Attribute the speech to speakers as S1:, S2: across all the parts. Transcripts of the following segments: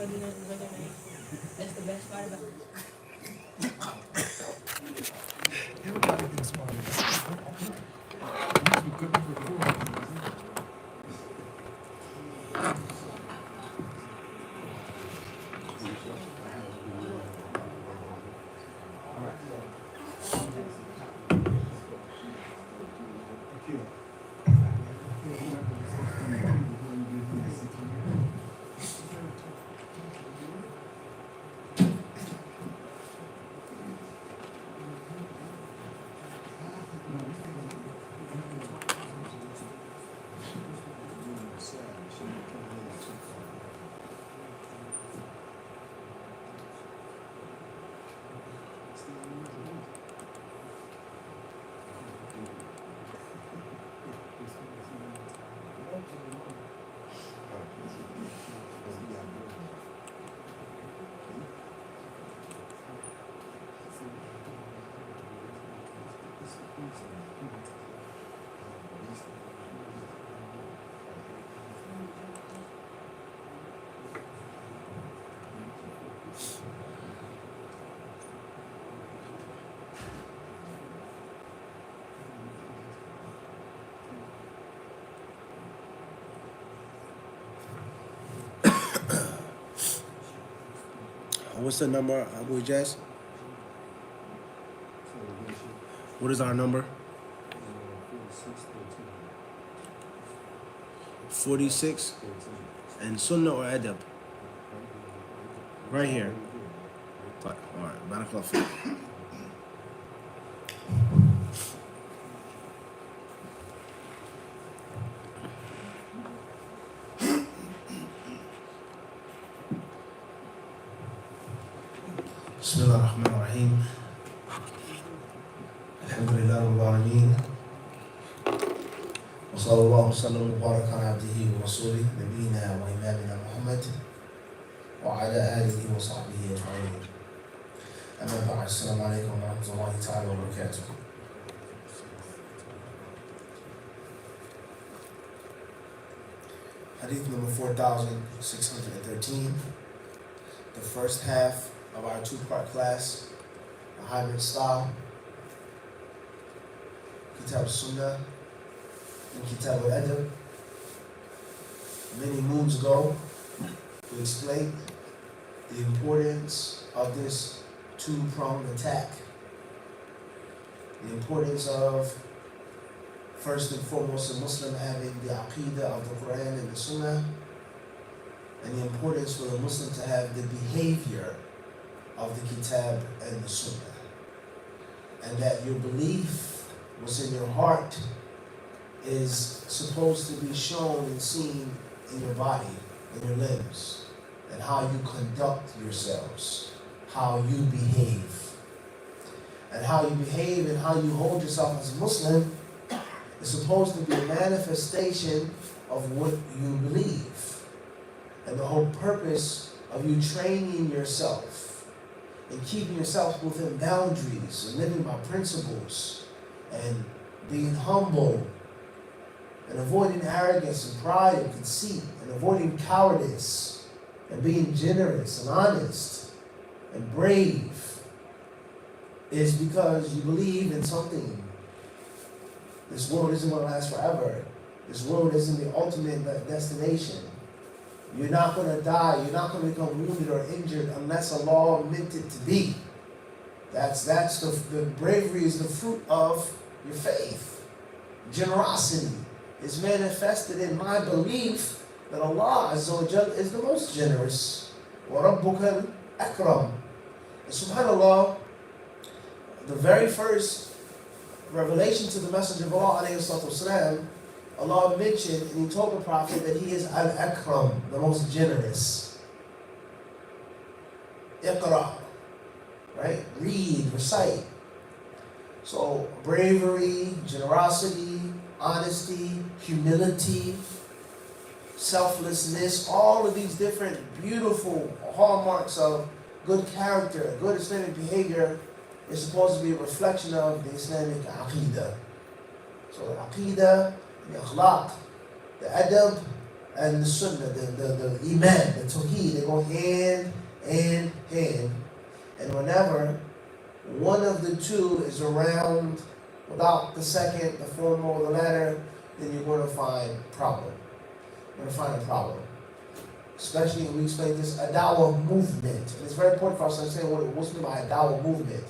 S1: That's the best part about it.
S2: Everybody gets smart. We couldn't record.
S3: What's the number, Abu Jazz? What is our number? 46. And Sunnah or Adab? Right here. All right, Barakallah fiik. بسم الله الرحمن الرحيم الحمد لله رب العالمين وصلى الله وسلم وبارك على عبده ورسوله نبينا وإمامنا محمد وعلى آله وصحبه أجمعين أما بعد السلام عليكم ورحمة الله تعالى وبركاته. Hadith number 4613, the first half of our two-part class, a hybrid style, Kitab Sunnah and Kitab al-Adab. Many moons ago, we explained the importance of this two-pronged attack. The importance of, first and foremost, a Muslim having the Aqidah of the Quran and the Sunnah, and the importance for the Muslim to have the behavior of the Kitab and the Sunnah. And that your belief, what's in your heart, is supposed to be shown and seen in your body, in your limbs, and how you conduct yourselves, how you behave. And how you behave and how you hold yourself as a Muslim is supposed to be a manifestation of what you believe. And the whole purpose of you training yourself and keeping yourself within boundaries and living by principles and being humble and avoiding arrogance and pride and conceit and avoiding cowardice and being generous and honest and brave is because you believe in something. This world isn't going to last forever. This world isn't the ultimate destination. You're not going to die. You're not going to become wounded or injured unless Allah meant it to be. That's the bravery is the fruit of your faith. Generosity is manifested in my belief that Allah Azza wa Jal is the most generous. وَرَبُّكَ الْأَكْرَمُ. And subhanAllah, the very first revelation to the Messenger of Allah alayhi salatu wasalam, Allah mentioned and He told the Prophet that He is Al-Akram, the most generous. Iqra, right? Read, recite. So bravery, generosity, honesty, humility, selflessness, all of these different beautiful hallmarks of good character, good Islamic behavior is supposed to be a reflection of the Islamic Aqidah. So the Aqidah, the Akhlaq, the Adab, and the Sunnah, the Iman, the Tawheed, they go hand in hand. And whenever one of the two is around without the second, the former, or the latter, then you're going to find a problem. You're going to find a problem. Especially when we explain this Adawa movement. And it's very important for us to understand what's meant by Adawa movement.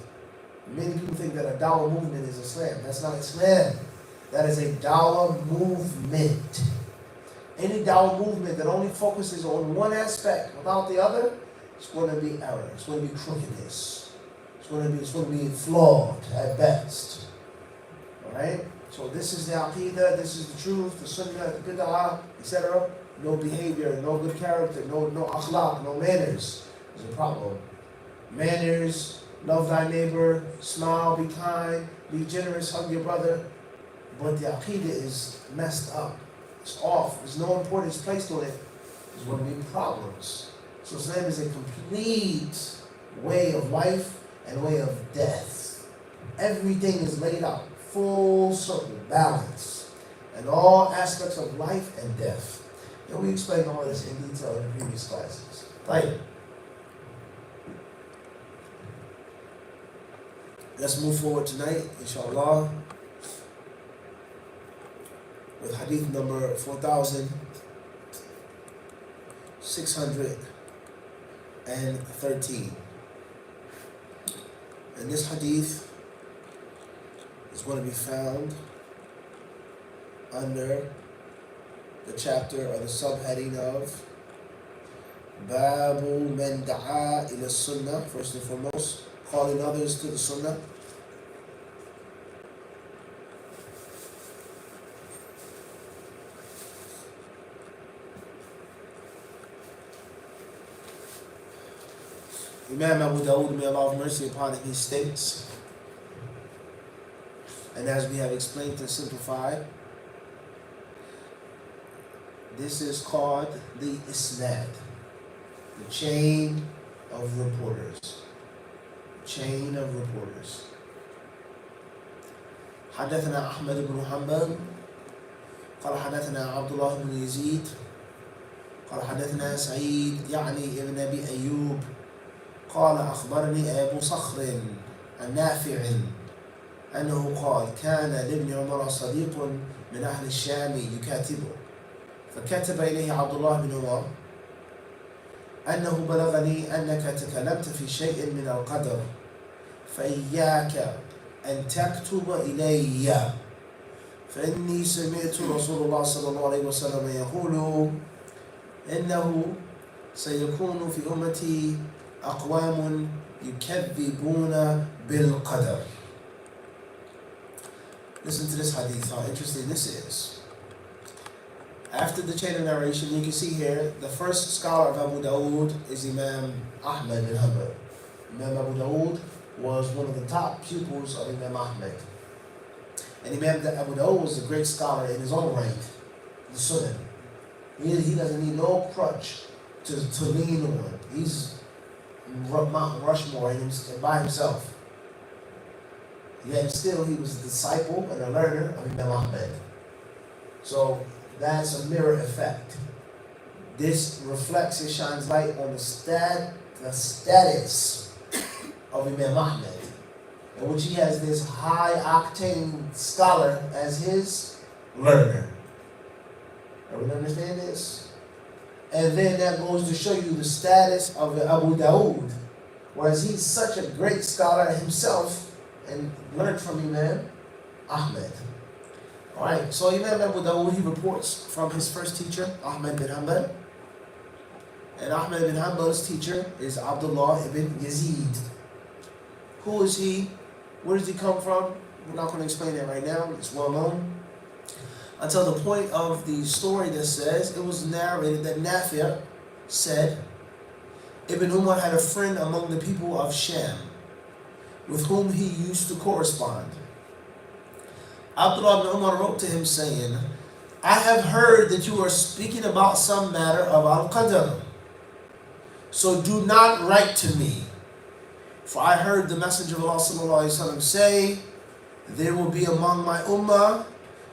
S3: Many people think that a Dawah movement is Islam. That's not Islam. That is a Dawah movement. Any Dawah movement that only focuses on one aspect without the other, it's going to be error. It's going to be crookedness. It's going to be flawed at best. Alright? So this is the Aqidah, this is the truth, the Sunnah, the Qadar, etc. No behavior, no good character, no akhlaq, no manners is a problem. Manners, love thy neighbor, smile, be kind, be generous, hug your brother. But the Aqidah is messed up. It's off. There's no importance placed on it. There's going to be problems. So Islam is a complete way of life and way of death. Everything is laid out. Full circle, balance. And all aspects of life and death. And we explained all this in detail in the previous classes. Right. Let's move forward tonight, inshallah, with hadith number 4613. And this hadith is going to be found under the chapter or the subheading of Babu Man Da'a ila Sunnah, first and foremost, calling others to the Sunnah. Imam Abu Dawud, may Allah have mercy upon him, he states, and as we have explained and simplified, this is called the Isnad, the chain of reporters. Chain of reporters. حدثنا أحمد بن حنبل قال حدثنا عبد الله بن يزيد قال حدثنا سعيد يعني ابن أبي أيوب قال أخبرني أبو صخر النافع أنه قال كان لابن عمر صديق من أهل الشام يكاتبه فكتب إليه عبد الله بن عمر أنه بلغني أنك تكلمت في شيء من القدر فإياك أن تكتب إلي فإني سمعت رسول الله صلى الله عليه وسلم يقول إنه سيكون في أمتي أقوام يكذبون بالقدر. Listen to this hadith, how interesting this is. After the chain of narration, you can see here, the first scholar of Abu Dawud is Imam Ahmad bin Hanbal. Imam Abu Dawud was one of the top pupils of Imam Ahmad. And Imam Abu Dawud was a great scholar in his own right, the Sunan. He doesn't need no crutch to lean on. He's Mount Rushmore by himself. Yet still he was a disciple and a learner of Imam Ahmad. So that's a mirror effect. This reflects, it shines light on the status of Imam Ahmad, in which he has this high octane scholar as his learner. Everyone understand this? And then that goes to show you the status of Abu Dawud, whereas he's such a great scholar himself and learned from Imam Ahmad. Alright, so Imam Abu Dawud, he reports from his first teacher, Ahmad bin Hanbal. And Ahmad bin Hanbal's teacher is Abdullah ibn Yazid. Who is he? Where does he come from? We're not going to explain that right now. It's well known. Until the point of the story that says, it was narrated that Nafi' said, Ibn Umar had a friend among the people of Sham, with whom he used to correspond. Abdullah ibn Umar wrote to him saying, I have heard that you are speaking about some matter of Al-Qadar, so do not write to me. For I heard the Messenger of Allah sallallahu alaihi wasallam say, there will be among my Ummah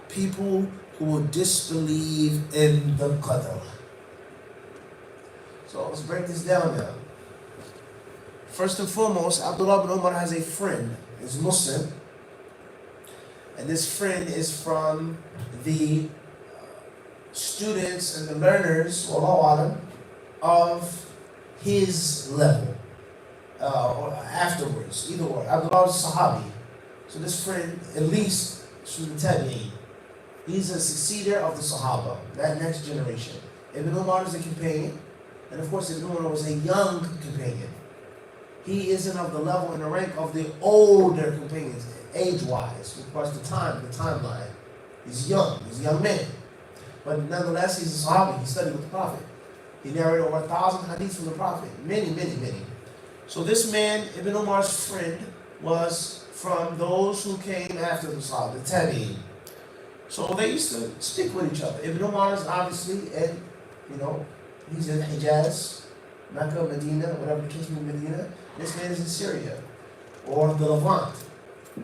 S3: people who will disbelieve in the Qadar. So let's break this down now. First and foremost, Abdullah ibn Umar has a friend, is Muslim, and this friend is from the students and the learners, wallahu alam, of his level, or afterwards, either or. Abdullah is a Sahabi, so this friend, at least, is from the Tabi'een. He's a successor of the Sahaba, that next generation. Ibn Umar is a companion, and of course Ibn Umar was a young companion. He isn't of the level and the rank of the older companions, age-wise, as far as the timeline. He's young, he's a young man. But nonetheless, he's a Sahabi, he studied with the Prophet. He narrated over 1,000 hadiths from the Prophet, many. So this man, Ibn Umar's friend, was from those who came after the Sahaba, the Tabi'een. So they used to stick with each other. Ibn Umar is obviously, and he's in Hijaz, Mecca, Medina, whatever the case may be, Medina. This man is in Syria, or the Levant,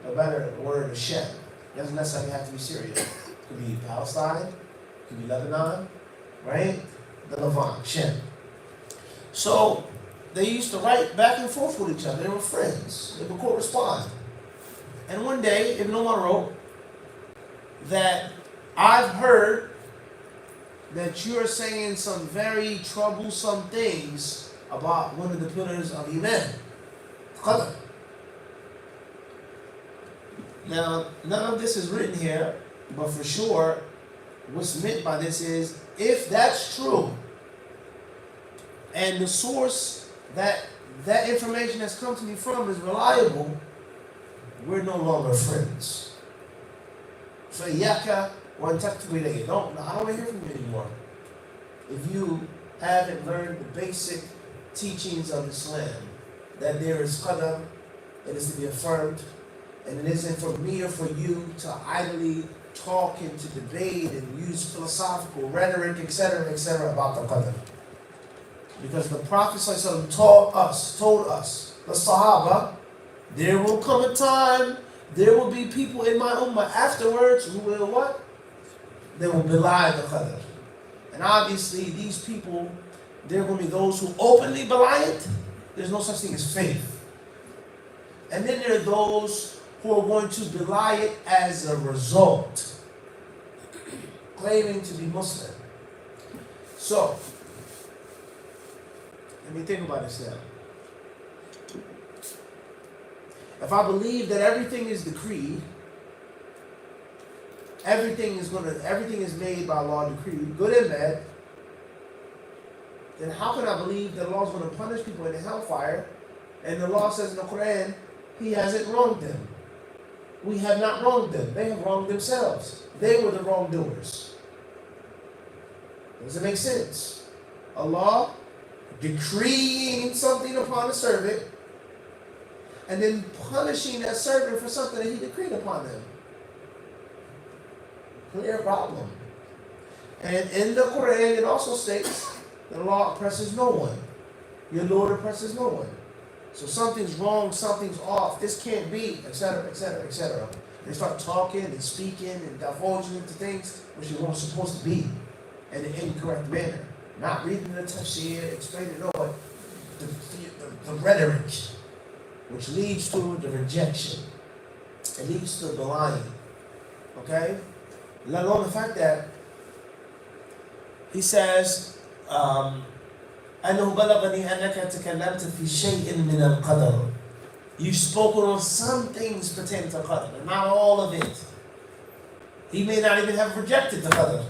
S3: a better word is Shem. It doesn't necessarily have to be Syria. It could be Palestine, it could be Lebanon, right? The Levant, Shem. So they used to write back and forth with each other. They were friends. They would correspond. And one day, Ibn Umar wrote that I've heard that you're saying some very troublesome things about one of the pillars of Iman, Qadar. Now, none of this is written here, but for sure, what's meant by this is, if that's true, and the source that information has come to me from is reliable, we're no longer friends. فَإِيَّاكَ وَأَن تَكْتُبَ إِلَيَّ. I don't want to hear from you anymore. If you haven't learned the basic teachings of Islam, that there is Qadar, it is to be affirmed, and it isn't for me or for you to idly talk and to debate and use philosophical rhetoric, etc., about the Qadar. Because the Prophet ﷺ told us, the Sahaba, there will come a time, there will be people in my Ummah afterwards who will what? They will belie the Qadar. And obviously these people, there are going to be those who openly belie it. There's no such thing as faith. And then there are those who are going to belie it as a result, claiming to be Muslim. So, let me think about this now. If I believe that everything is decreed, everything is made by law decreed, good and bad, then how can I believe that Allah is going to punish people in the hellfire, and the law says in the Quran, He hasn't wronged them. We have not wronged them. They have wronged themselves. They were the wrongdoers. Does it make sense? Allah decreeing something upon a servant, and then punishing that servant for something that he decreed upon them. Clear problem. And in the Quran it also states that Allah oppresses no one. Your Lord oppresses no one. So something's wrong, something's off, this can't be, etc., etc. They start talking and speaking and divulging into things which they weren't supposed to be in an incorrect manner. Not reading the tafsir, explaining the rhetoric, which leads to the rejection. It leads to the lying. Okay? Let alone the fact that he says, أَنَّهُ بَلَغَنِي أَنَّكَ تَكَلَّمْتَ فِي شَيْءٍ مِنَ الْقَدَرِ. You've spoken on some things pertaining to Qadar, but not all of it. He may not even have rejected the Qadar,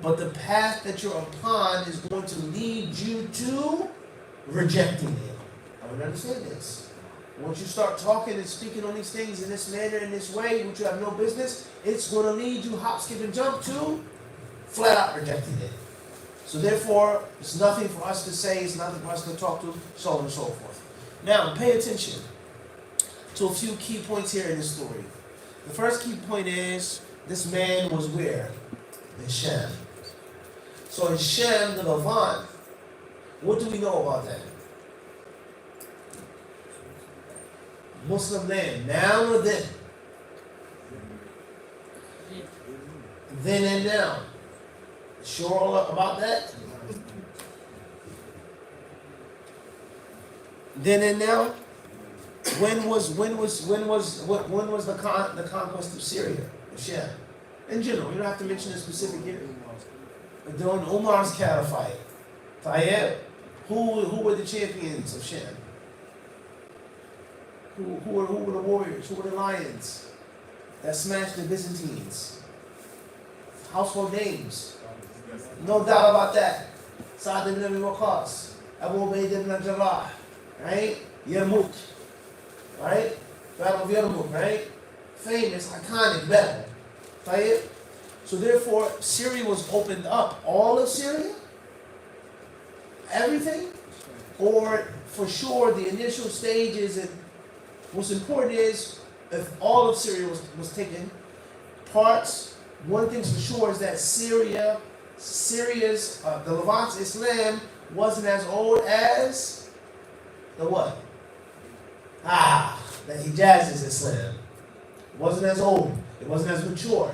S3: but the path that you're upon is going to lead you to rejecting it. I would understand this. Once you start talking and speaking on these things in this manner, in this way, which you have no business, it's going to lead you hop, skip, and jump to flat out rejecting it. So therefore, it's nothing for us to say, it's nothing for us to talk to, so on and so forth. Now, pay attention to a few key points here in this story. The first key point is, this man was where? In Shem. So in Shem, the Levant, what do we know about that? Muslim land, now or then? then and now. Sure about that? Then and now? When was the conquest of Syria, of Sham? In general, you don't have to mention a specific year. But during Umar's caliphate, Tayyib, who were the champions of Sham? Who were the warriors? Who were the lions that smashed the Byzantines? Household names. No doubt about that. Sa'd ibn Abi Waqqas, Abu Ubaidah ibn Jarrah, right? Yarmouk, right? Battle of Yarmouk, right? Famous, iconic battle. Right? So therefore, Syria was opened up. All of Syria? Everything? Or for sure, the initial stages, and what's important is, if all of Syria was taken, parts, one thing's for sure is that Syria's, the Levant's Islam wasn't as old as the what? The Hijaz's Islam. It wasn't as old. It wasn't as mature.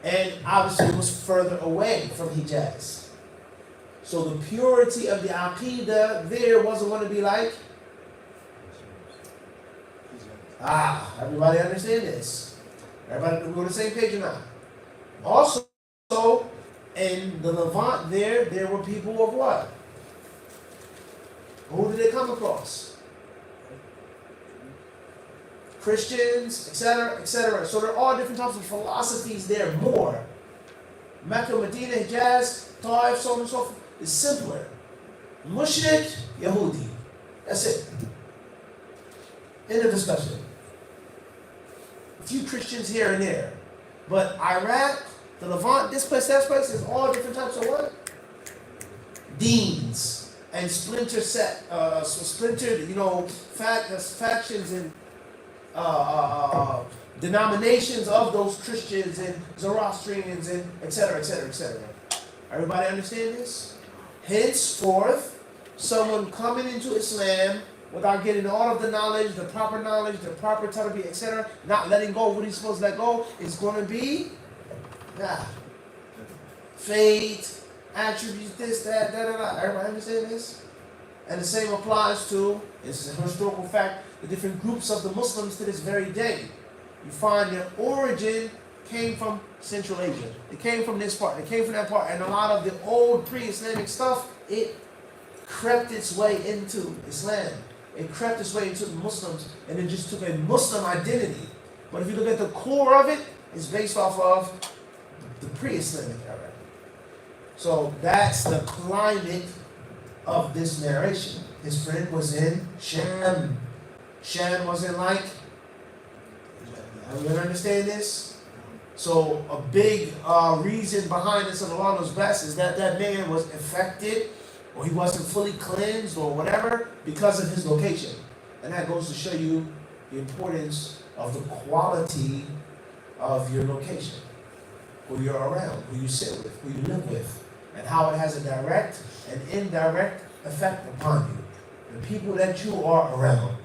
S3: And obviously it was further away from Hijaz. So the purity of the Aqidah there wasn't going to be like, everybody understand this? Everybody, we're on the same page or not? Also, in the Levant there were people of what? Who did they come across? Christians, etc., etc. So there are all different types of philosophies there, more. Mecca, Medina, Hijaz, Taif, so on and so forth. It's simpler. Mushrik, Yahudi. That's it. End of discussion. A few Christians here and there. But Iraq, the Levant, this place, that place, is all different types of what? Deans and splintered, factions and denominations of those Christians and Zoroastrians and etc., etc., etc. Everybody understand this? Henceforth, someone coming into Islam without getting all of the knowledge, the proper tarbiyah, etc., not letting go of what he's supposed to let go, is going to be faith, attributes, this, that, da. Everybody understand this? And the same applies to, it's a historical fact, the different groups of the Muslims to this very day. You find their origin came from Central Asia. It came from this part, it came from that part, and a lot of the old pre-Islamic stuff, it crept its way into Islam. It crept its way into the Muslims, and it just took a Muslim identity. But if you look at the core of it, it's based off of the pre-Islamic era. So that's the climate of this narration. His friend was in Sham. Sham wasn't like, you understand this? So a big reason behind this, and Allah knows best, is that that man was affected, or he wasn't fully cleansed, or whatever, because of his location. And that goes to show you the importance of the quality of your location, who you're around, who you sit with, who you live with, and how it has a direct and indirect effect upon you. The people that you are around.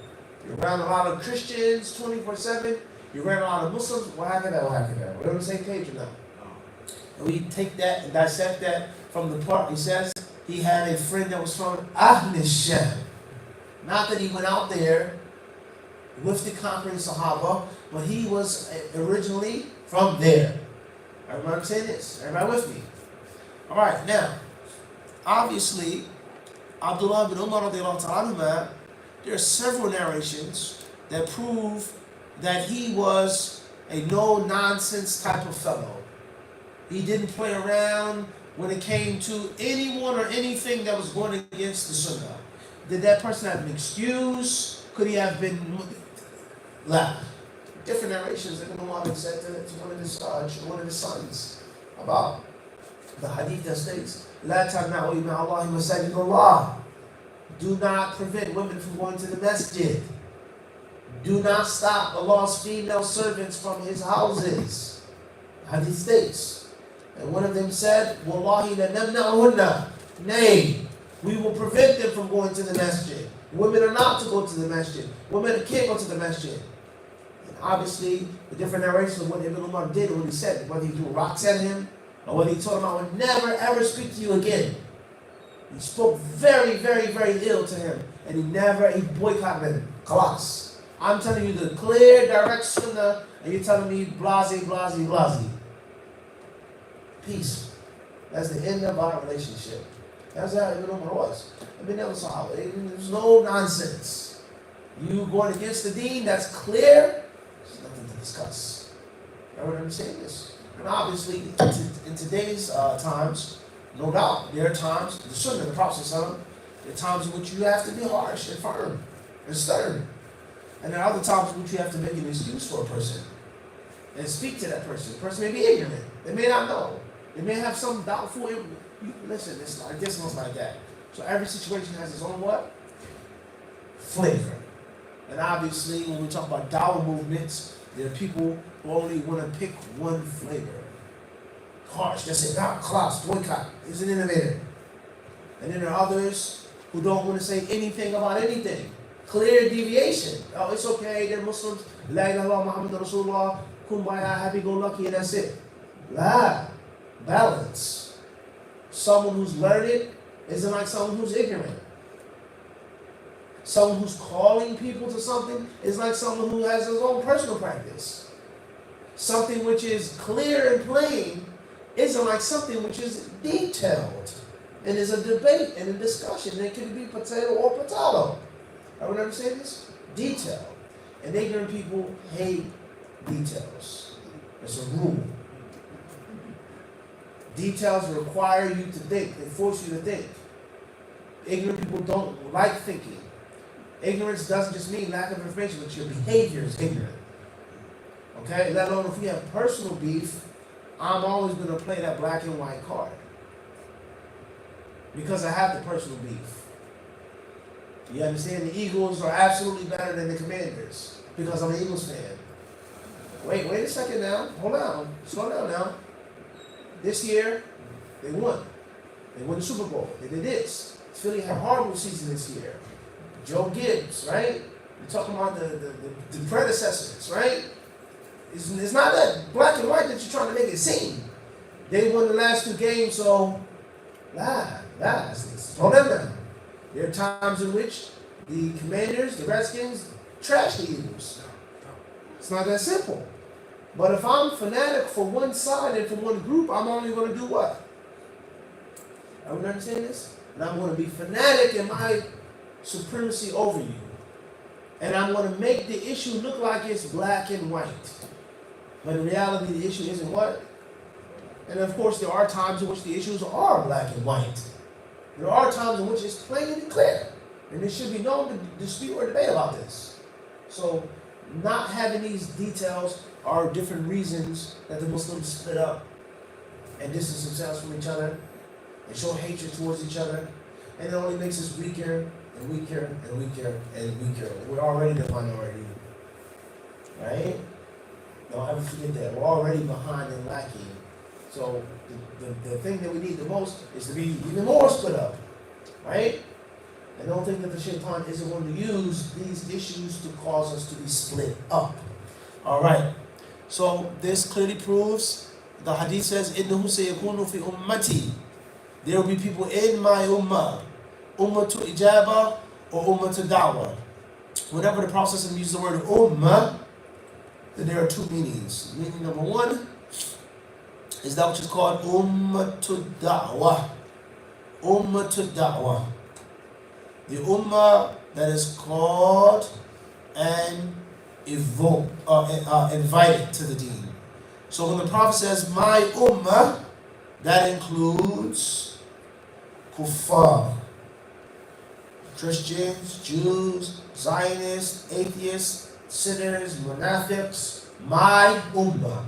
S3: You're around a lot of Christians 24/7. You're around a lot of Muslims. What happened? We're on the same page or not? And we take that and dissect that from the part he says he had a friend that was from Ahl Sham. Not that he went out there with the conquering Sahaba, but he was originally from there. Everybody understand this? Everybody with me? All right, now, obviously, Abdullah bin Umar radiallahu ta'ala, there are several narrations that prove that he was a no-nonsense type of fellow. He didn't play around when it came to anyone or anything that was going against the Sunnah. Did that person have an excuse? Could he have been different narrations that Ibn Umar said to one of his sons about the hadith that states, "La tamna'u ima Allahi masajid Allah." Do not prevent women from going to the masjid. Do not stop Allah's female servants from His houses. Hadith states, and one of them said, "Wallahi la namna'uhunna." Nay, we will prevent them from going to the masjid. Women are not to go to the masjid. Women can't go to the masjid. And obviously, the different narrations of what Ibn Umar did, what he said, whether he threw rocks at him, or whether he told him, I would never ever speak to you again. He spoke very, very, very ill to him, and he boycotted him. Khalas. I'm telling you the clear, direct sunnah, and you're telling me blase, blase, blase. Peace. That's the end of our relationship. That's how Ibn Umar was. Ibn Sahaba. There's no nonsense. You going against the deen, that's clear. There's nothing to discuss. Everyone understand this? And obviously, in today's times, no doubt, there are times, the Sunnah, the Prophet ﷺ, there are times in which you have to be harsh and firm and stern. And there are other times in which you have to make an excuse for a person and speak to that person. The person may be ignorant. They may not know. They may have some doubtful. Listen, it's like this one's like that. So every situation has its own what? Flavor. And obviously, when we talk about Dawud movements, there are people who only want to pick one flavor. Harsh, that's it, not class, boycott, is an innovator. And then there are others who don't want to say anything about anything. Clear deviation. Oh, it's okay, they're Muslims. La ilaha illallah Muhammad Rasulullah, kumbaya, happy-go-lucky, and that's it. La. Balance. Someone who's learned isn't like someone who's ignorant. Someone who's calling people to something is like someone who has his own personal practice. Something which is clear and plain isn't like something which is detailed and is a debate and a discussion. It can be potato or potato. Everyone understand this? Detail. And ignorant people hate details. It's a rule. Details require you to think. They force you to think. Ignorant people don't like thinking. Ignorance doesn't just mean lack of information, but your behavior is ignorant. Okay? Let alone if we have personal beef, I'm always going to play that black and white card. Because I have the personal beef. You understand? The Eagles are absolutely better than the Commanders. Because I'm an Eagles fan. Wait a second now. Hold on. Slow down now. This year, they won. They won the Super Bowl. They did this. Philly had a horrible season this year. Joe Gibbs, right? We're talking about the predecessors, right? It's not that black and white that you're trying to make it seem. They won the last two games, so slow them down. There are times in which the Commanders, the Redskins, trash the Eagles. It's not that simple. But if I'm fanatic for one side and for one group, I'm only going to do what? Everyone understand this? And I'm going to be fanatic in my supremacy over you. And I'm going to make the issue look like it's black and white. But in reality, the issue isn't what? And of course, there are times in which the issues are black and white. There are times in which it's plain and clear. And there should be no dispute or debate about this. So, not having these details are different reasons that the Muslims split up and distance themselves from each other and show hatred towards each other. And it only makes us weaker and weaker and weaker and weaker. We're already the minority. Right? Don't ever forget that. We're already behind and lacking. So the thing that we need the most is to be even more split up. Right? And don't think that the shaitan isn't going to use these issues to cause us to be split up. Alright. So this clearly proves, the hadith says, إِنَّهُ سَيَكُونُ فِي أُمَّتِي. There will be people in my ummah. Ummah to ijabah or ummah to da'wah. Whenever the Prophet uses the word ummah, then there are two meanings. Meaning number one is that which is called ummah to da'wah. Ummah to da'wah. The ummah that is called and invited to the deen. So when the Prophet says, my ummah, that includes kuffar, Christians, Jews, Zionists, atheists, sinners, munafiqs, my ummah,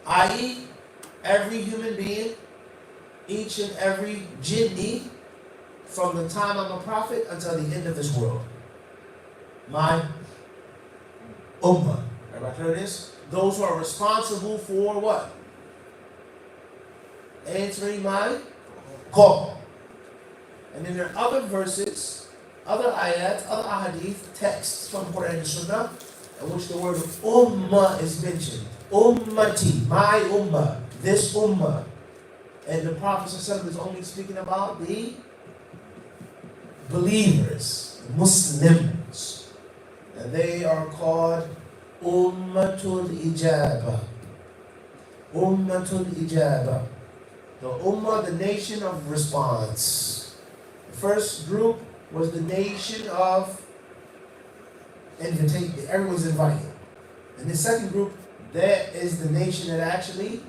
S3: i.e., every human being, each and every jinni, from the time I'm a prophet until the end of this world. My ummah. Everybody heard this? Those who are responsible for what? Answering my call. And then there are other verses, other ayat, other ahadith, texts from Qur'an and Sunnah in which the word Ummah is mentioned. Ummati, my Ummah, this Ummah. And the Prophet ﷺ is only speaking about the believers, Muslims. And they are called Ummatul Ijaba. Ummatul Ijaba. The Ummah, the nation of response. The first group was the nation of invitation. Everyone's invited. And the second group, that is the nation that actually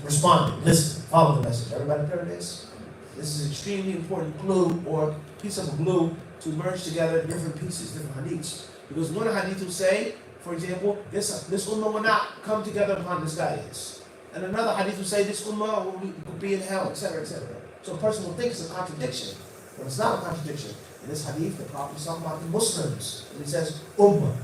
S3: responded. Listen, follow the message. Everybody heard this? This is an extremely important clue or piece of glue to merge together different pieces, different hadiths. Because one hadith will say, for example, this ummah will not come together upon this guidance. And another hadith will say this ummah will be in hell, etc., etc. So a person will think it's a contradiction, but it's not a contradiction. In this hadith, the Prophet is talking about the Muslims, and he says ummah.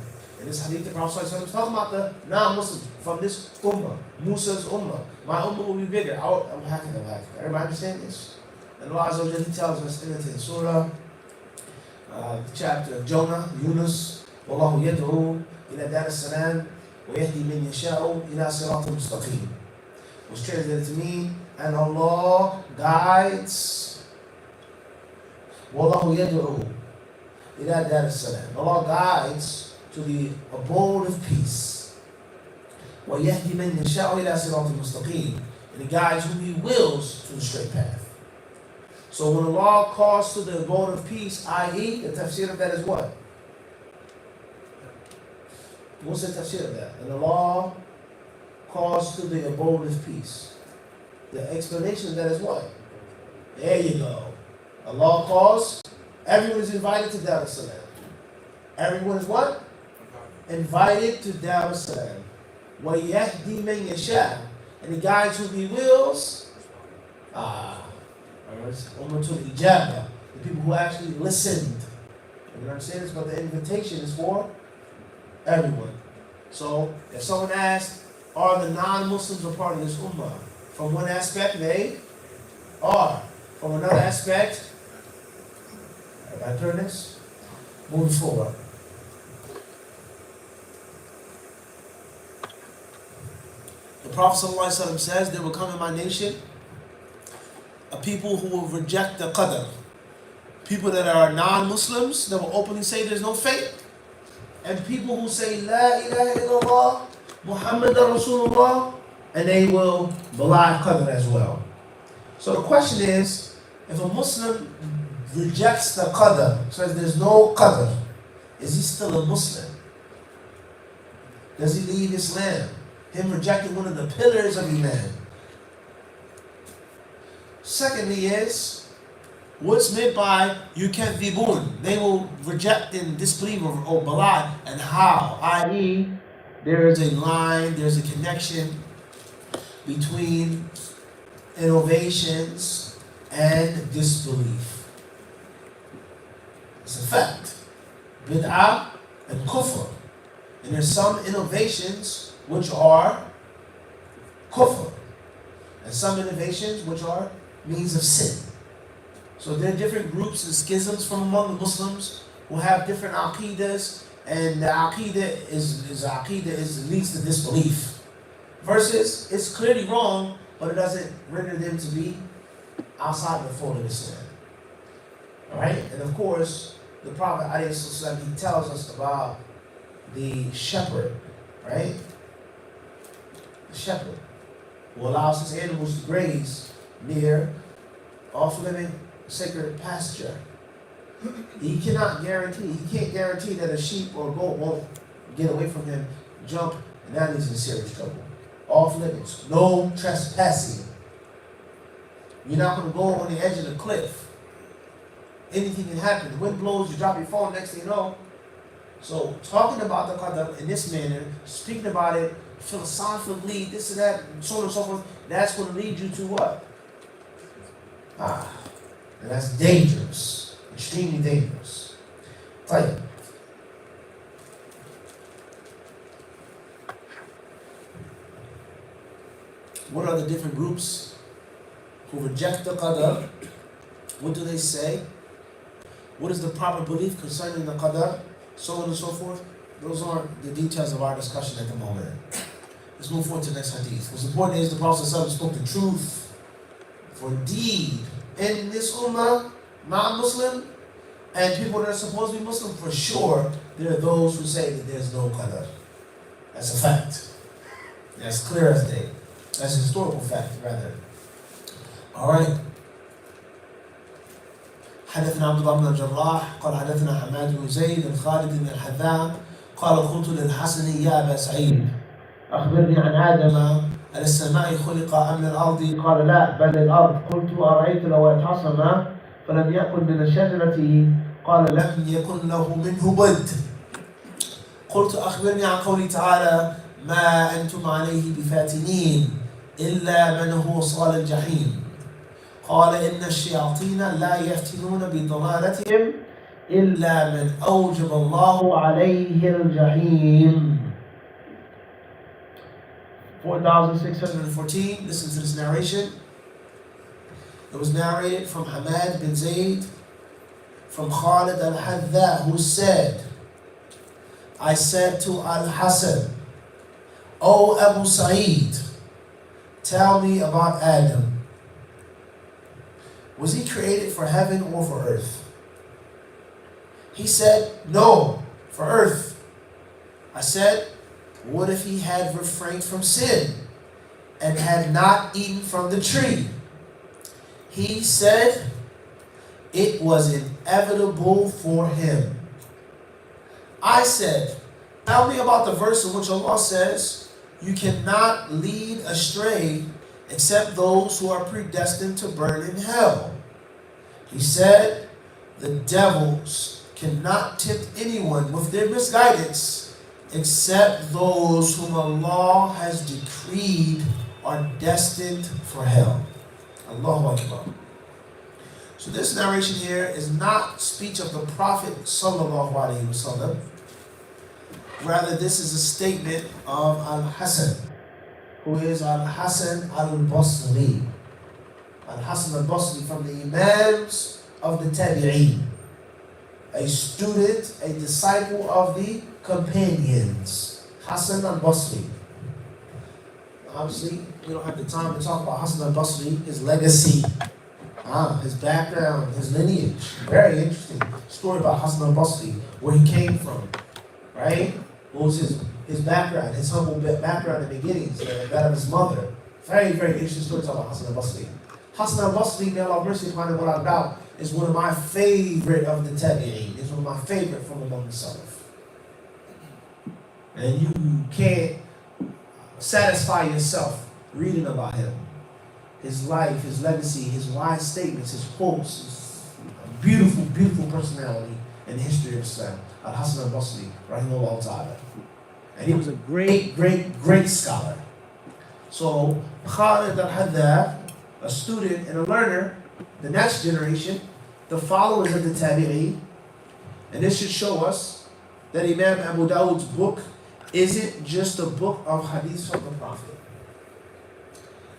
S3: In this hadith, the Prophet is talking about the non-Muslims from this ummah, Musa's ummah. My ummah will be bigger. Everybody understand this? And Allah Azza wa Jalla tells us in the surah, the chapter of Jonah, Yunus, وَاللَّهُ يَدْعُو إِلَى دَارِ السَّلَامِ وَيَهْدِي مَنْ يَشَاءُ إِلَى صِرَاطٍ مُسْتَقِيمٍ. Was translated to mean, and Allah guides, وَاللَّهُ يَدْعُو إِلَى دَارِ السَّلَامِ. Allah guides to the abode of peace. وَيَهْدِي مَنْ يَشَاءُ إِلَى صِرَاطٍ مُسْتَقِيمٍ. And He guides whom He wills to the straight path. So when Allah calls to the abode of peace, i.e., the tafsir of that is what? What's the tafsir of that? And Allah calls to the abode of peace. The explanation of that is what? There you go. Allah calls, everyone is invited to Dar es-Salam. Everyone is what? Invited to Dar es-Salam. وَيَهْدِي مَنْ يَشَاءُ. And He guides whom He wills. Ummatul Ijaba. The people who actually listened. You understand this? But the invitation is for everyone. So, if someone asks, are the non-Muslims a part of this ummah? From one aspect, they are. From another aspect, everybody turn this? Moving forward. The Prophet ﷺ says, there will come in my nation a people who will reject the Qadar. People that are non-Muslims, that will openly say there's no fate. And people who say, La ilaha illallah, Muhammadan Rasulullah, and they will belie Qadar as well. So the question is, if a Muslim rejects the Qadar, says there's no Qadar, is he still a Muslim? Does he leave Islam? Him rejecting one of the pillars of Iman. Secondly is, what's meant by yukadhibun? They will reject and disbelieve or belie, and how? I.e., there is a line, there's a connection between innovations and disbelief. It's a fact. Bid'ah and kufr. And there's some innovations which are kufr, and some innovations which are means of sin. So there are different groups and schisms from among the Muslims who have different aqidas, and the aqidah leads to disbelief. Versus, it's clearly wrong, but it doesn't render them to be outside the fold of Islam. Alright? And of course, the Prophet ﷺ, he tells us about the shepherd, right? The shepherd who allows his animals to graze near off-limit sacred pasture. He can't guarantee that a sheep or a goat won't get away from him, jump, and now he's in serious trouble. Off limits, no trespassing. You're not going to go on the edge of the cliff. Anything can happen. The wind blows, you drop your phone, next thing you know. So talking about the Qadar in this manner, speaking about it philosophically, this and that, and so on and so forth, that's going to lead you to what? And that's dangerous. Extremely dangerous. Right. What are the different groups who reject the Qadar? What do they say? What is the proper belief concerning the Qadar? So on and so forth. those aren't the details of our discussion at the moment. Let's move forward to the next hadith. What's important is the Prophet ﷺ spoke the truth. For indeed, in this ummah, non-Muslim, and people that are supposed to be Muslim, for sure, there are those who say that there's no Qadar. That's a fact. That's clear as day. That's a historical fact, rather. Alright. حدثنا عبد الله بن الجراح قال حدثنا حماد بن زيد بن خالد بن الحذاء قال قلت للحسن يا أبا سعيد أخبرني عن آدم على السماء خلق أم من الأرض قال لا بل الأرض قلت أرأيت لو اعتصم فلم يأكل من الشجرة قال لم يكن له منه بد قلت أخبرني عن قوله تعالى ما أنتم عليه بفاتنين إلا من هو صال الجحيم قال إن الشياطين لا يفتنون بضلالتهم إلا من أوجب الله عليه الجحيم. 4614. Listen to this narration. It was narrated from Hamad bin Zayd from Khalid al-Hadda, who said, I said to Al-Hasan, O Abu Sa'id, tell me about Adam. Was he created for heaven or for earth? He said, no, for earth. I said, what if he had refrained from sin and had not eaten from the tree? He said, it was inevitable for him. I said, tell me about the verse in which Allah says, you cannot lead astray except those who are predestined to burn in hell. He said, the devils cannot tempt anyone with their misguidance except those whom Allah has decreed are destined for hell. Allahu Akbar. So this narration here is not speech of the Prophet Sallallahu Alaihi Wasallam. Rather, this is a statement of Al-Hasan, who is Al-Hasan al-Basri. Al-Hasan al-Basri, from the Imams of the Tabi'een. A student, a disciple of the companions. Hasan al-Basri. Obviously, we don't have the time to talk about Hasan al-Basri, his legacy, his background, his lineage. Very interesting story about Hasan al-Basri, where he came from, right? What was his background, his humble background and beginnings, that of his mother. Very, very interesting story to talk about Hasan al-Basri. Hasan al-Basri, may Allah mercy upon him, what about, is one of my favorite of the Tabi'een. It's one of my favorite from among the Salaf. And you can't satisfy yourself reading about him. His life, his legacy, his wise statements, his quotes, his beautiful, beautiful personality in the history of Islam. Al-Hasan al-Basri, rahimahullah ta'ala. And he was a great, great, great scholar. So, Khalid al-Hadda, a student and a learner, the next generation, the followers of the Tabi'een, and this should show us that Imam Abu Dawud's book isn't just a book of hadith from the Prophet.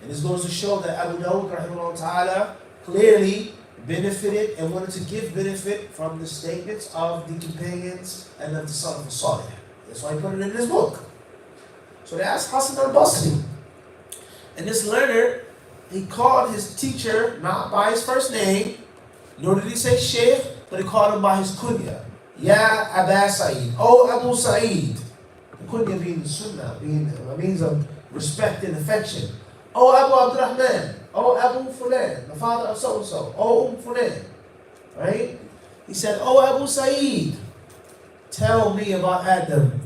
S3: And this goes to show that Abu Dawud, rahimahullah ta'ala, clearly benefited and wanted to give benefit from the statements of the companions and of the Salaf al-Salih. That's why he put it in his book. So they asked Hasan al-Basri. And this learner, he called his teacher not by his first name, nor did he say Sheikh, but he called him by his kunya. Ya Aba Sa'id. Oh Abu Sa'id. The kunya being the Sunnah, being a means of respect and affection. Oh Abu Abdurrahman. Oh Abu Fulan, the father of so-and-so. Oh Fulan. Right? He said, oh Abu Sa'id, tell me about Adam,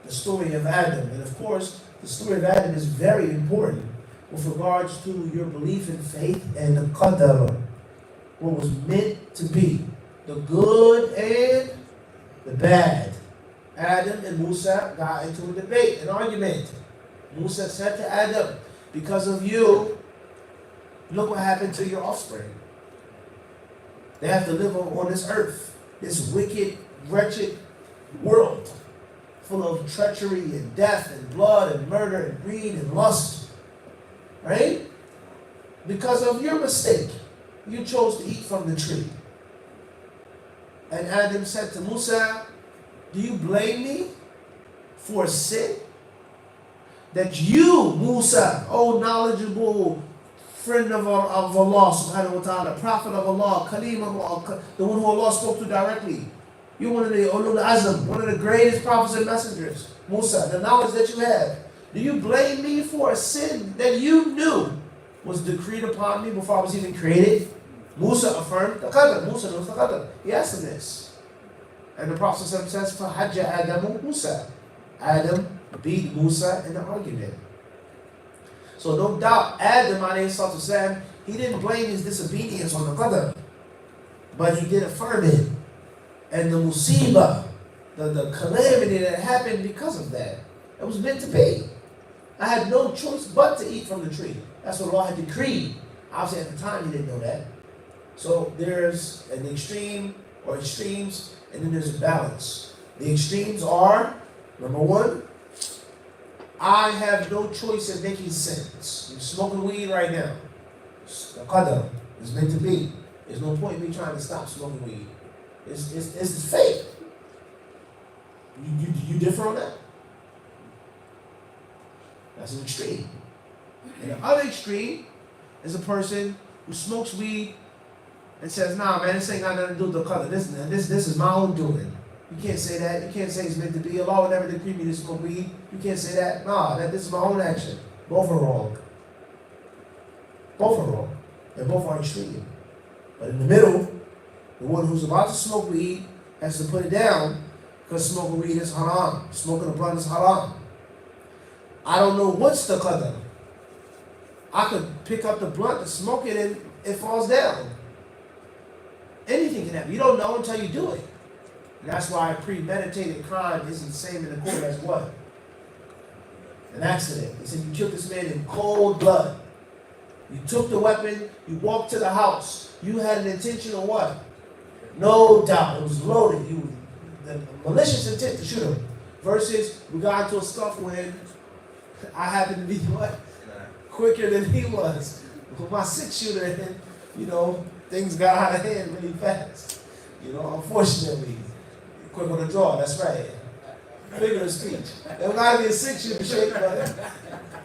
S3: the story of Adam. And of course, the story of Adam is very important with regards to your belief in faith and the Qadar, what was meant to be, the good and the bad. Adam and Musa got into a debate, an argument. Musa said to Adam, because of you, look what happened to your offspring. They have to live on this earth, this wicked, wretched world, full of treachery and death and blood and murder and greed and lust. Right? Because of your mistake, you chose to eat from the tree. And Adam said to Musa, do you blame me for a sin that you, Musa, oh knowledgeable friend of Allah subhanahu wa ta'ala, prophet of Allah, Kalim of Allah, the one who Allah spoke to directly. You're one of the Ulul Azm, one of the greatest prophets and messengers. Musa, the knowledge that you have. Do you blame me for a sin that you knew was decreed upon me before I was even created? Musa affirmed the Qadar. Musa knows the Qadar. He asked him this. And the Prophet says, فَحَجَّ آدَمُ Musa. Adam beat Musa in the argument. So no doubt, Adam, alayhi, he didn't blame his disobedience on the Qadar, but he did affirm it. And the musibah, the calamity that happened because of that, it was meant to be. I had no choice but to eat from the tree. That's what Allah had decreed. Obviously at the time he didn't know that. So there's an extreme or extremes, and then there's a balance. The extremes are, number one, I have no choice in making sins. You're smoking weed right now. The Qadar is meant to be. There's no point in me trying to stop smoking weed. It's fake. You differ on that? That's an extreme. And the other extreme is a person who smokes weed and says, nah, man, this ain't got nothing to do with the Qadar. This is my own doing. You can't say that. You can't say it's meant to be. Allah would never decree me to smoke weed. You can't say that. Nah, this is my own action. Both are wrong. Both are wrong. And both are extreme. But in the middle, the one who's about to smoke weed has to put it down because smoking weed is haram. Smoking a blunt is haram. I don't know what's the Qadar. I could pick up the blunt and smoke it and it falls down. Anything can happen. You don't know until you do it. And that's why premeditated crime isn't the same in the court as what? An accident. He said you killed this man in cold blood. You took the weapon, you walked to the house. You had an intention of what? No doubt. It was loaded. The malicious intent to shoot him. Versus we got into a scuff when I happened to be what? Quicker than he was. With my 6-shooter, and things got out of hand really fast. Unfortunately. Quick on the draw, that's right. Figure of speech. There might be a 6-shooter shape, but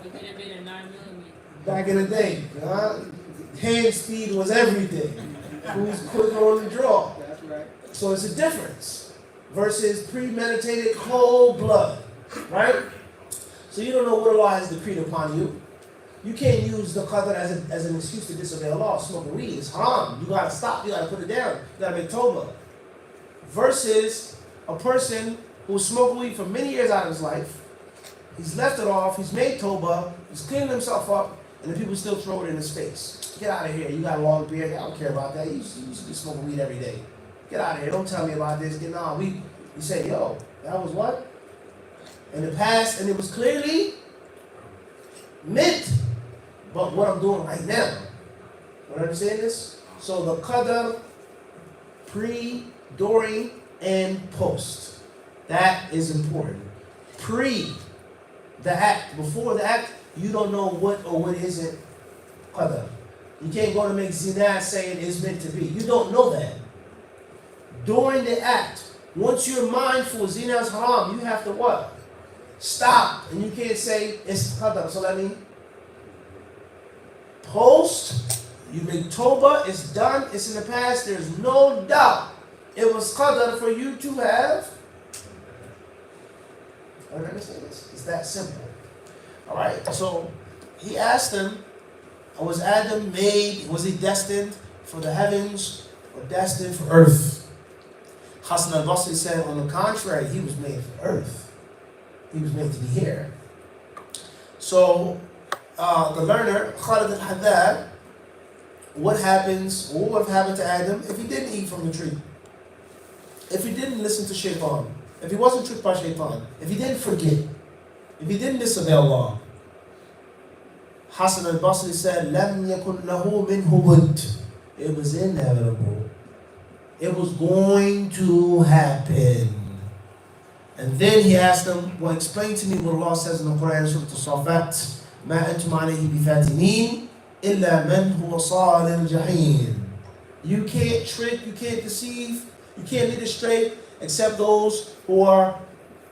S1: It could have been a 9mm.
S3: back in the day, hand speed was everything. Who's quicker on the draw?
S4: That's right.
S3: So it's a difference versus premeditated cold blood, right? So you don't know what Allah has decreed upon you. You can't use the Qadar as an excuse to disobey Allah. Smoking weed is haram. You gotta stop. You gotta put it down. You gotta make tawbah. Versus a person who's smoked weed for many years out of his life. He's left it off. He's made tawbah. He's cleaned himself up, and the people still throw it in his face. Get out of here. You got a long beard. I don't care about that. You used to be smoking weed every day. Get out of here. Don't tell me about this. We say, yo, that was what? In the past, and it was clearly meant. But what I'm doing right now. You understand this? So the Qadar, pre, during, and post. That is important. Pre the act, before the act, you don't know what or what isn't Qadar. You can't go to make zina saying it's meant to be. You don't know that. During the act, once you're mindful zina is haram, you have to what? Stop. And you can't say it's Qadar. So that means post, you make tawbah, it's done, it's in the past, there's no doubt it was Qadar for you to have. I don't understand this. It's that simple. Alright, so he asked him, was Adam made, was he destined for the heavens or destined for earth? Hasan al-Basri said, on the contrary, he was made for earth. He was made to be here. So, the learner, Khalid al-Hadad, what would have happened to Adam if he didn't eat from the tree? If he didn't listen to shaitan? If he wasn't tricked by shaitan? If he didn't forget? If he didn't disobey Allah? Hasan al-Basri said, لَمْ يَكُنْ لَهُ مِنْهُ بُدْ. It was inevitable. It was going to happen. And then he asked them, well, explain to me what Allah says in the Quran, Surah Al-Safat, ما أنتم عليه بفاتنين إلا من هو صال الجحيم. You can't trick, you can't deceive, you can't lead astray except those who are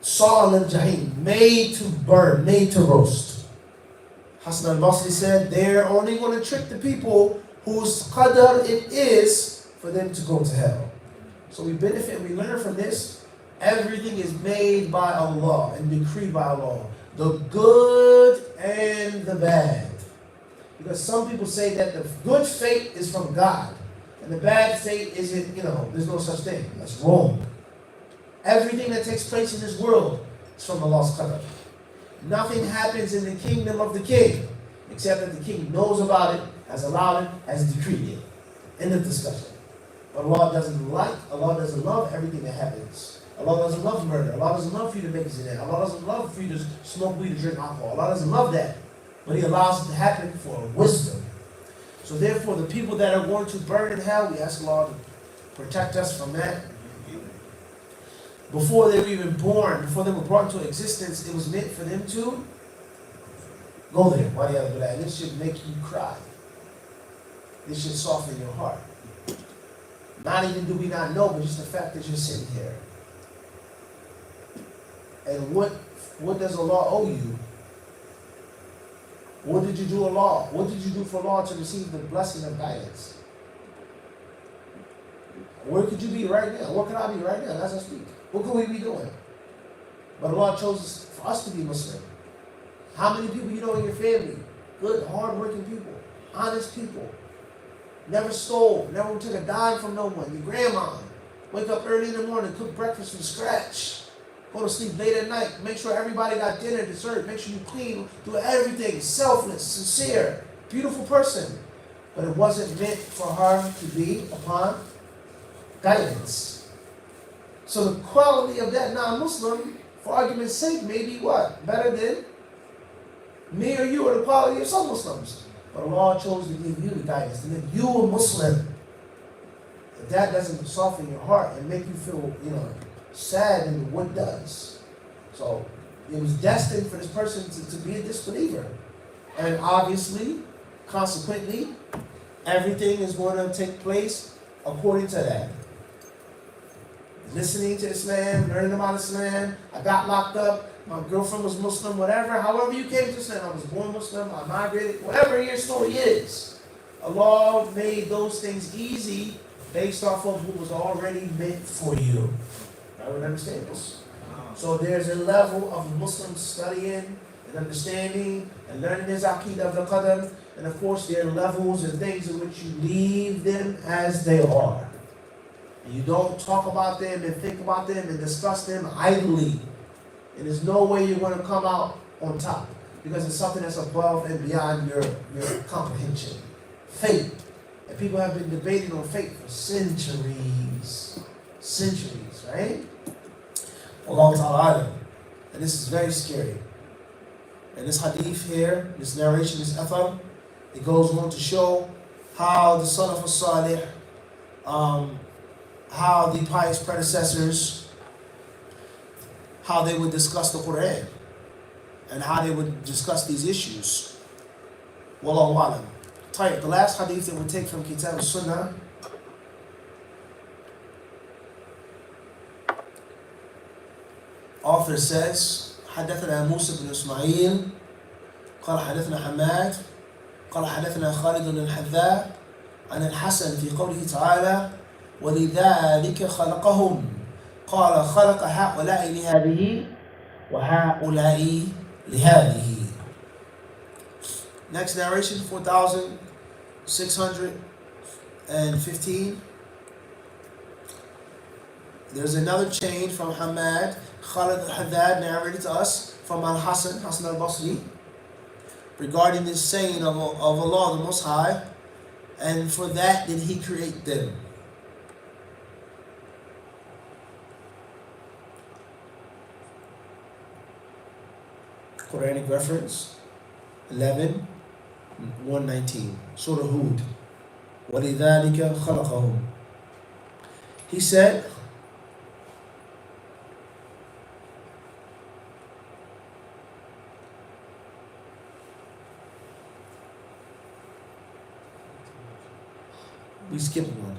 S3: Sa'al al-Jahim, made to burn, made to roast. Hasan al-Basri said, they're only going to trick the people whose Qadar it is for them to go to hell. So we benefit, we learn from this. Everything is made by Allah and decreed by Allah. The good and the bad. Because some people say that the good fate is from God. And the bad fate isn't, there's no such thing. That's wrong. Everything that takes place in this world is from Allah's Qadar. Nothing happens in the kingdom of the king except that the king knows about it, has allowed it, has decreed it. End of discussion. But Allah doesn't love everything that happens. Allah doesn't love murder. Allah doesn't love for you to make zina. Allah doesn't love for you to smoke weed or drink alcohol. Allah doesn't love that. But He allows it to happen for wisdom. So therefore, the people that are going to burn in hell, we ask Allah to protect us from that. Before they were even born, before they were brought into existence, it was meant for them to go there. This should make you cry. This should soften your heart. Not even do we not know, but just the fact that you're sitting here. And what does Allah owe you? What did you do Allah? What did you do for Allah to receive the blessing of guidance? Where could you be right now? Where could I be right now as I speak? What could we be doing? But Allah chose for us to be Muslim. How many people you know in your family? Good, hard-working people, honest people. Never stole, never took a dime from no one. Your grandma. Wake up early in the morning, cook breakfast from scratch. Go to sleep late at night. Make sure everybody got dinner, dessert. Make sure you clean. Do everything. Selfless, sincere, beautiful person. But it wasn't meant for her to be upon guidance. So the quality of that non-Muslim, for argument's sake, may be what? Better than me or you, or the quality of some Muslims. But Allah chose to give you the guidance, to make you a Muslim. If that doesn't soften your heart and make you feel, sad, and what does? So it was destined for this person to be a disbeliever. And obviously, consequently, everything is going to take place according to that. Listening to Islam, learning about Islam. I got locked up. My girlfriend was Muslim, whatever. However you came to Islam, I was born Muslim, I migrated, whatever your story is. Allah made those things easy based off of what was already meant for you. I would understand this. So there's a level of Muslims studying and understanding and learning his Aqidah of the Qadar. And of course there are levels and things in which you leave them as they are. And you don't talk about them and think about them and discuss them idly. And there's no way you're going to come out on top. Because it's something that's above and beyond your comprehension. Fate. And people have been debating on fate for centuries. Centuries, right? Allah Ta'ala. And this is very scary. And this hadith here, this narration, this athar, it goes on to show how the Salaf al-Salih, how the pious predecessors, how they would discuss the Quran and how they would discuss these issues. Wallahu alam. The last hadith that we take from Kitab Sunnah author says حدثنا موسى بن إسماعيل قال حدثنا حماد قال حدثنا خالد بن الحذاء عن الحسن في قوله تعالى ولذلك خلقهم قال خلق هؤلاء لهذه وهؤلاء لهذه. Next narration 4615. There's another chain from Hamad. Khalid al-Haddad narrated to us from Hasan al-Basri regarding this saying of Allah the Most High, and for that did He create them. Quranic reference 11:119, Surah Hud. وَلِذَلِكَ خَلَقَهُمْ. He said, we skipped one.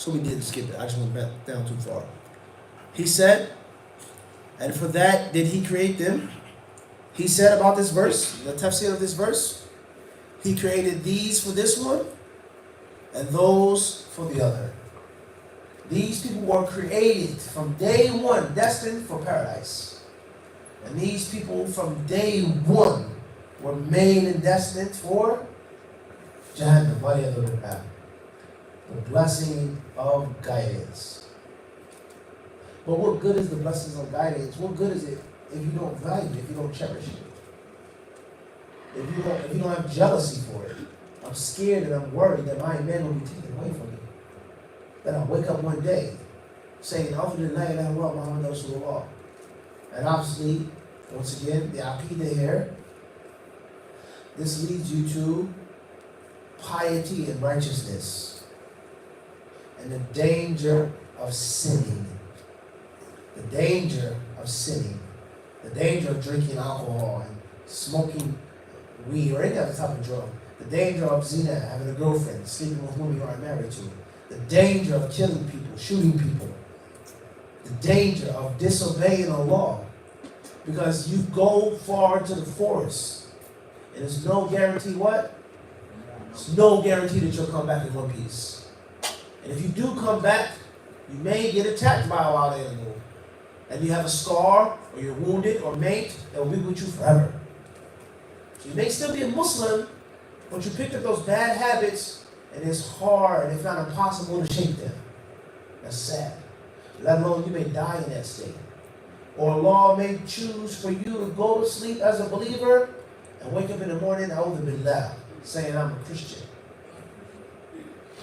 S3: So we didn't skip it. I just went back down too far. He said, and for that did he create them. He said about this verse, the tafsir of this verse, he created these for this one and those for the other. These people were created from day one, destined for paradise. And these people from day one were made and destined for Jahannam. The blessing of guidance. But what good is the blessings of guidance? What good is it if you don't value it, if you don't cherish it? If you don't have jealousy for it? I'm scared and I'm worried that my man will be taken away from me. That I'll wake up one day saying, Alhamdulillah, la ilaha illallah, Muhammad Rasulullah. And obviously, once again, the aqidah here, this leads you to piety and righteousness and the danger of sinning. The danger of sinning. The danger of drinking alcohol and smoking weed or any other type of drug. The danger of zina, having a girlfriend, sleeping with whom you aren't married to. The danger of killing people, shooting people. The danger of disobeying Allah. Because you go far into the forest. And there's no guarantee what? There's no guarantee that you'll come back in one piece. And if you do come back, you may get attacked by a wild animal. And you have a scar, or you're wounded, or mate, that will be with you forever. So you may still be a Muslim, but you picked up those bad habits, and it's hard, if not impossible, to shake them. That's sad. Let alone you may die in that state. Or Allah may choose for you to go to sleep as a believer, and wake up in the morning, A'udhu Billah, saying I'm a Christian.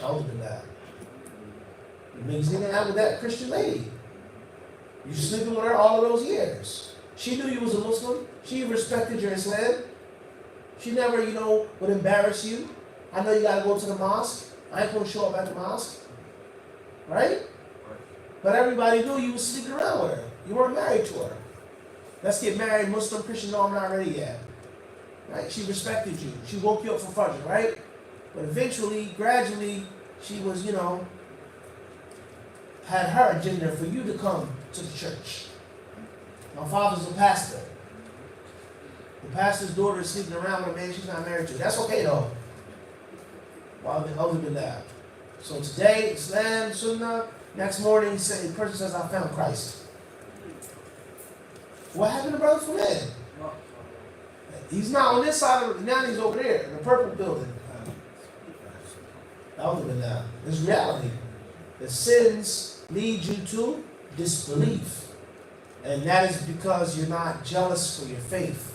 S3: A'udhu Billah. You may see that with that Christian lady. You sleeping with her all of those years. She knew you was a Muslim. She respected your Islam. She never, would embarrass you. I know you got to go to the mosque. I ain't going to show up at the mosque. Right? But everybody knew you was sleeping around with her. You weren't married to her. Let's get married, Muslim, Christian, no, I'm not ready yet. Right? She respected you. She woke you up for Fajr, right? But eventually, gradually, she was, had her agenda for you to come to the church. My father's a pastor. The pastor's daughter is sleeping around with a man she's not married to. That's okay though. While the other than that. So today, Islam, Sunnah, next morning, the person says, I found Christ. What happened to Brother Fulan? He's not on this side of it, now he's over there in the purple building. Other than that, it's reality. The sins lead you to disbelief. And that is because you're not jealous for your faith.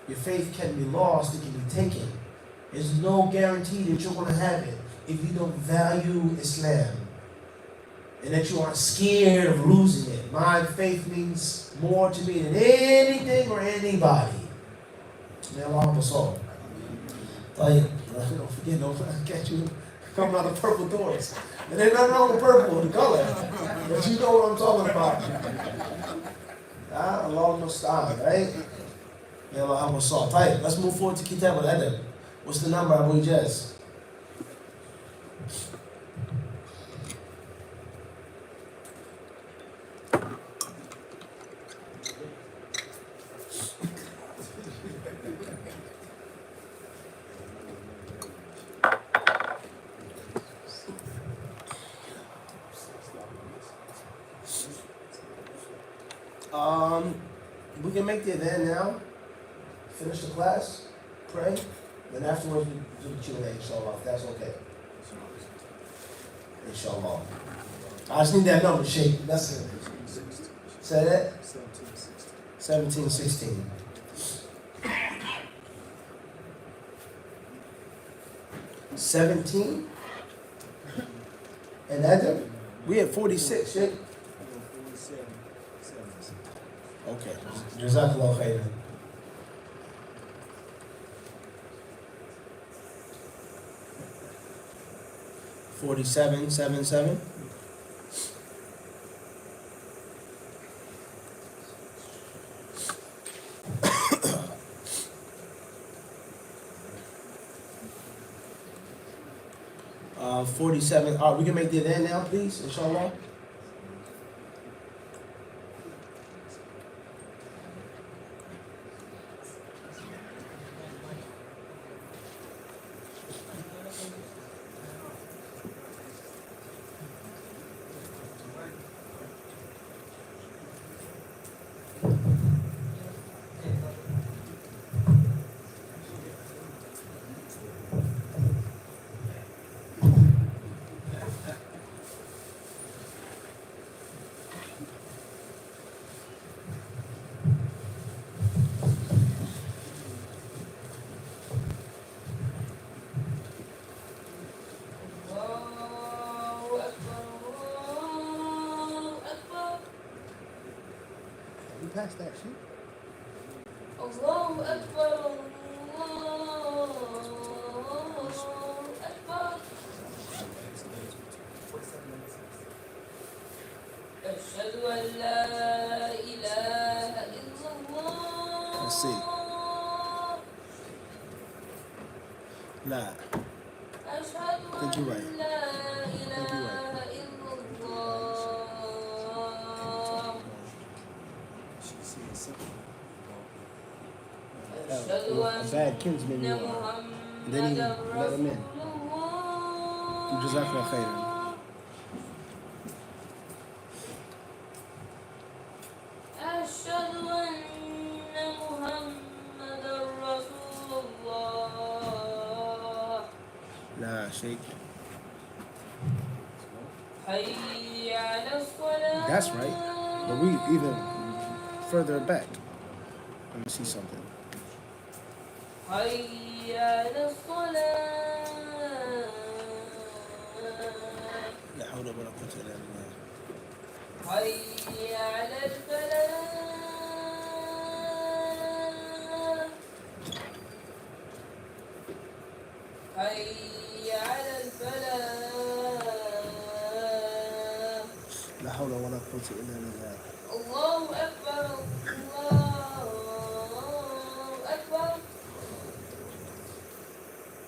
S3: Your faith can be lost, it can be taken. There's no guarantee that you're going to have it if you don't value Islam. And that you are scared of losing it. My faith means more to me than anything or anybody. May Allah help us all. Don't forget, don't catch you coming out of purple doors. And there's nothing wrong with purple, the color. But you know what I'm talking about. Allah no style, right? May Allah help us all. Right, let's move forward to Kitab al-Adab. What's the number, Abu Ijaz? We can make the event now, finish the class, pray, then afterwards we do the Q&A, inshallah, if that's okay. Inshallah. I just need that number, Sheikh. That's it. Say that? 1716. $17? And Adam? We had 46, Sheikh. Okay. Jazakallah khairan. $47.77. 47. We can make the adhan now, please, inshallah.
S2: You passed that shit.
S1: Allahu Akbar, Allahu Akbar. Ashhadu an la ilaha illallah.
S3: Let's see. La.
S1: Ashhadu
S3: I think you're right.
S1: an la ilaha illallah. Ashhadu
S3: A bad kinsman you are.
S1: anna
S3: Then he
S1: Muhammadan
S3: let him in.
S1: Rasulullah.
S3: Jazakallah khairan.
S1: Ashhadu anna Muhammadan Rasulullah.
S3: La, Sheikh.
S1: Hayya ala salat.
S3: That's right. But we even further back. Let me see something.
S1: Hayya ala salat.
S3: La hawla wa la quwwata illa billah.
S1: Hayya ala al-falah. Hayya ala al-falah.
S3: La hawla wa la quwwata illa billah.
S1: Allahu Akbar, Allahu Akbar.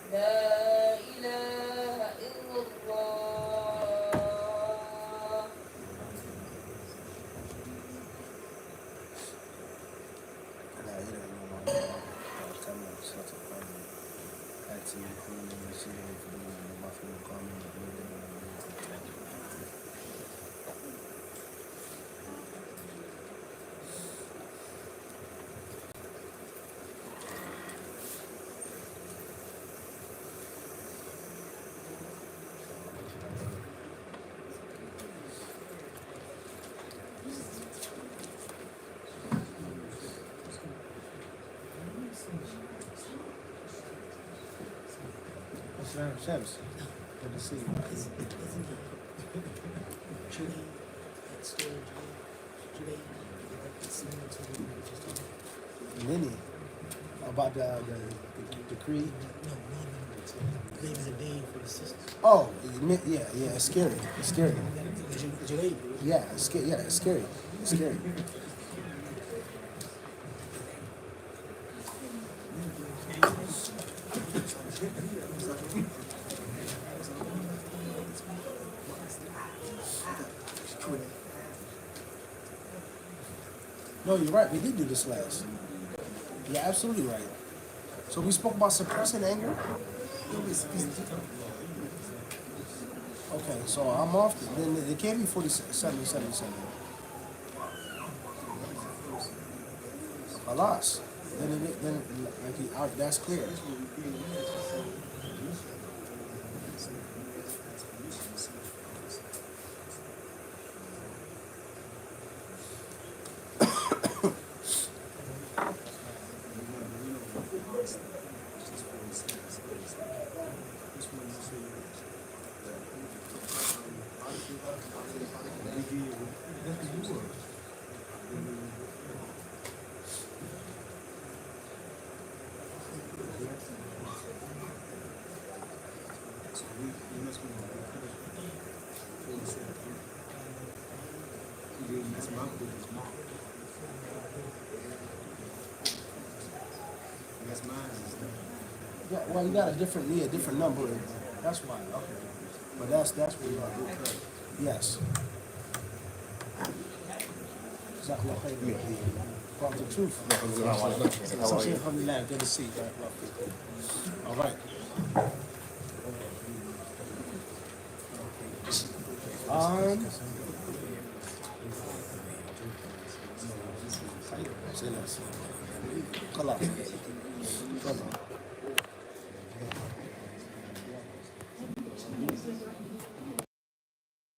S1: La ilaha illallah.
S3: La ilaha illallah. Tamam, salatu al-qadr. Ati yakunu yasiru fi dunya ma fi maqamin Shams. Good to see you. Many about the decree.
S2: Today is a day for the sisters.
S3: Oh, yeah, it's scary. It's scary.
S2: July.
S3: Yeah, it's scary. Yeah, it's scary. It's scary. No, you're right. We did do this last. You're absolutely right. So we spoke about suppressing anger. Okay, so I'm off. Then it can't be 47. Alas. Then like that's clear. Yeah, well, you got a different number. That's why. Okay.
S2: But that's what we are.
S3: Yes.
S2: Jazakallah khairan. Brought the truth. Alhamdulillah, good to see you. All right. خلاص.